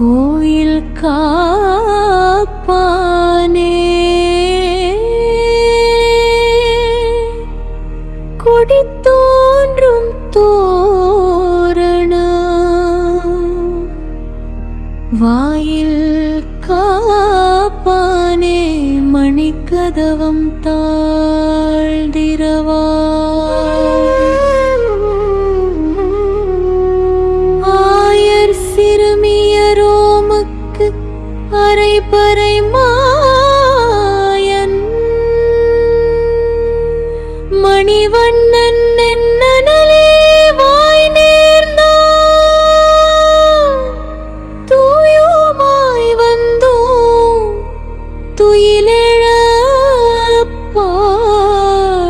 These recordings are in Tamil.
கோயில் காப்பானே கொடி தோன்றும் தோரண வாயில் காப்பானே மணிக்கதவம் தாழ்திரவா அரைபறை மாயன் மணிவண்ணன் என்னனலே வாய் நேர்ந்தான் தூயோமாய் வந்தோம் துயிலெழ பாடுவான்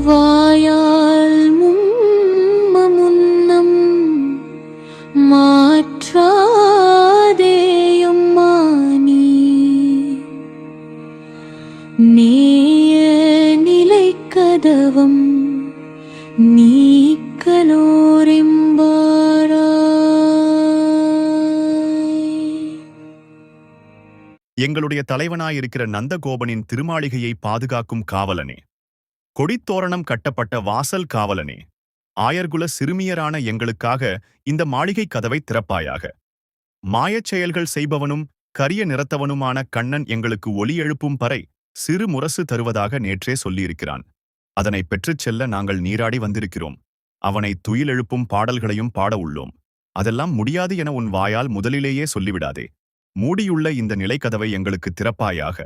வாயால் மாற்றாதேயும் மானி நேய நிலை கதவம் நீக்கலோரெம்பாராய். எங்களுடைய தலைவனாயிருக்கிற நந்தகோபனின் திருமாளிகையை பாதுகாக்கும் காவலனே, கொடித்தோரணம் கட்டப்பட்ட வாசல் காவலனே, ஆயர்குல சிறுமியரான எங்களுக்காக இந்த மாளிகை கதவை திறப்பாயாக. மாயச் செயல்கள் செய்பவனும் கரிய நிறத்தவனுமான கண்ணன் எங்களுக்கு ஒலி எழுப்பும் பறை சிறு முரசு தருவதாக நேற்றே சொல்லியிருக்கிறான். அதனை பெற்றுச் செல்ல நாங்கள் நீராடி வந்திருக்கிறோம். அவனை துயில் எழுப்பும் பாடல்களையும் பாட உள்ளோம். அதெல்லாம் முடியாது என உன் வாயால் முதலிலேயே சொல்லிவிடாதே. மூடியுள்ள இந்த நிலைக்கதவை எங்களுக்கு திறப்பாயாக.